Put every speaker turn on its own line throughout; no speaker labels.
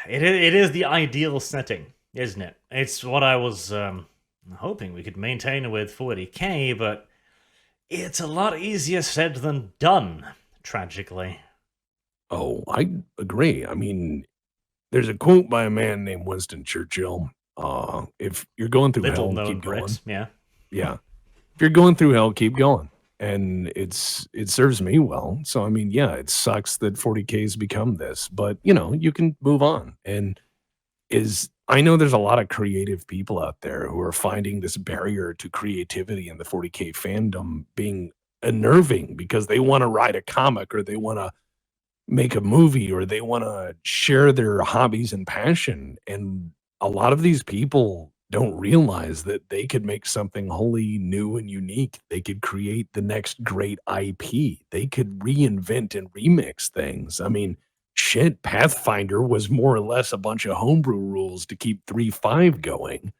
it is the ideal setting, isn't it? It's what I was hoping we could maintain with 40k, but it's a lot easier said than done, tragically.
Oh, I agree. I mean, there's a quote by a man named Winston Churchill. If you're going through
Little
hell,
known
keep going.
Brit, yeah.
Yeah. If you're going through hell, keep going. And it serves me well. So I mean, yeah, it sucks that 40k has become this, but you can move on. And is I know there's a lot of creative people out there who are finding this barrier to creativity in the 40k fandom being unnerving because they want to write a comic or they want to make a movie or they want to share their hobbies and passion. And a lot of these people don't realize that they could make something wholly new and unique. They could create the next great IP. They could reinvent and remix things. I mean, shit, Pathfinder was more or less a bunch of homebrew rules to keep 3.5 going.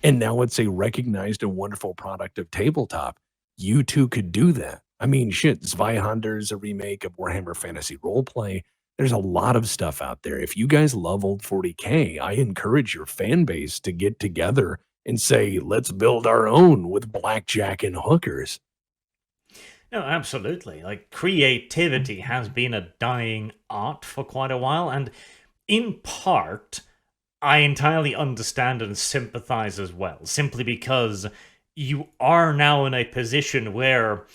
And now it's a recognized and wonderful product of tabletop. You too could do that. I mean, shit, Zweihunder's a remake of Warhammer Fantasy Roleplay. There's a lot of stuff out there. If you guys love old 40K, I encourage your fan base to get together and say, let's build our own with blackjack and hookers.
No, absolutely. Like, creativity has been a dying art for quite a while, and in part, I entirely understand and sympathize as well, simply because you are now in a position where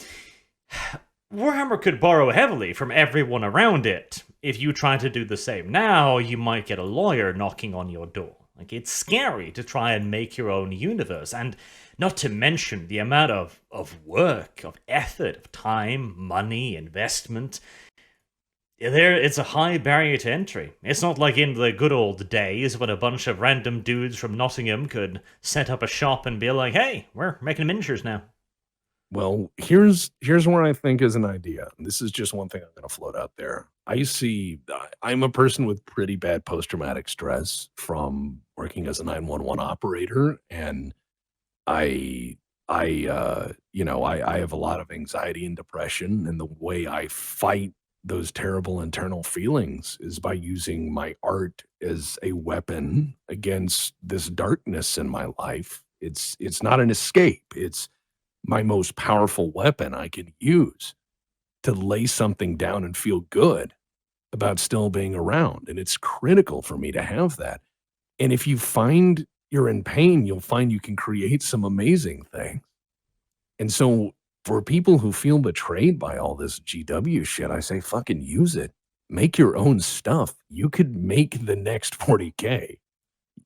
Warhammer could borrow heavily from everyone around it. If you try to do the same now, you might get a lawyer knocking on your door. Like, it's scary to try and make your own universe, and not to mention the amount of work, of effort, of time, money, investment. It's a high barrier to entry. It's not like in the good old days when a bunch of random dudes from Nottingham could set up a shop and be like, hey, we're making miniatures now.
Well, here's where I think is an idea. This is just one thing I'm going to float out there. I'm a person with pretty bad post-traumatic stress from working as a 911 operator, and I have a lot of anxiety and depression, and the way I fight those terrible internal feelings is by using my art as a weapon against this darkness in my life. It's not an escape. It's my most powerful weapon I can use to lay something down and feel good about still being around. And it's critical for me to have that. And if you find you're in pain, you'll find you can create some amazing things. And so for people who feel betrayed by all this GW shit, I say fucking use it. Make your own stuff. You could make the next 40K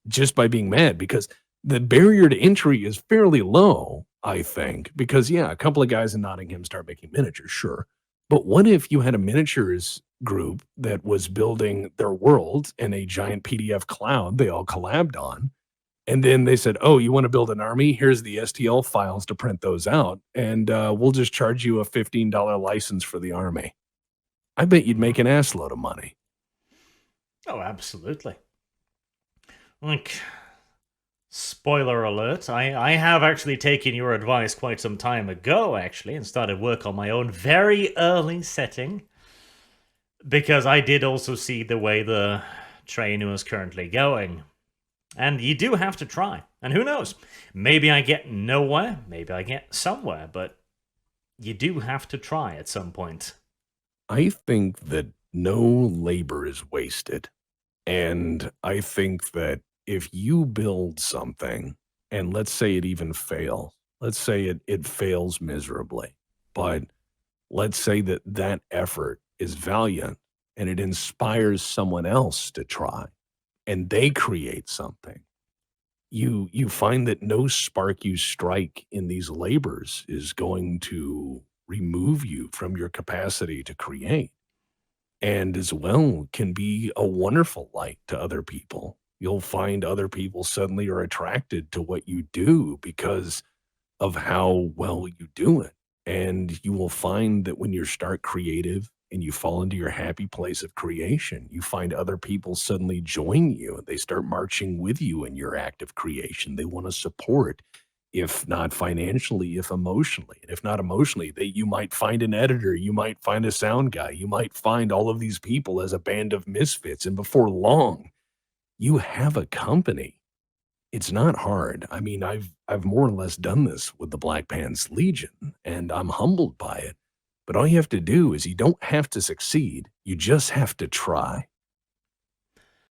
just by being mad because the barrier to entry is fairly low, I think, because yeah, a couple of guys in Nottingham start making miniatures, sure. But what if you had a miniatures group that was building their world in a giant PDF cloud they all collabed on? And then they said, oh, you want to build an army? Here's the STL files to print those out. And we'll just charge you a $15 license for the army. I bet you'd make an assload of money.
Oh, absolutely. Like, spoiler alert, I have actually taken your advice quite some time ago, actually, and started work on my own very early setting. Because I did also see the way the train was currently going. And you do have to try. And who knows? Maybe I get nowhere, maybe I get somewhere, but you do have to try at some point.
I think that no labor is wasted. And I think that if you build something, and let's say it even fails, let's say it fails miserably, but let's say that that effort is valiant and it inspires someone else to try and they create something. You find that no spark you strike in these labors is going to remove you from your capacity to create and as well can be a wonderful light to other people. You'll find other people suddenly are attracted to what you do because of how well you do it. And you will find that when you start creative and you fall into your happy place of creation, you find other people suddenly join you and they start marching with you in your act of creation. They want to support, if not financially, if emotionally. And if not emotionally, you might find an editor, you might find a sound guy, you might find all of these people as a band of misfits. And before long, you have a company. It's not hard. I mean, I've more or less done this with the Black Pants Legion, and I'm humbled by it. But all you have to do is you don't have to succeed. You just have to try.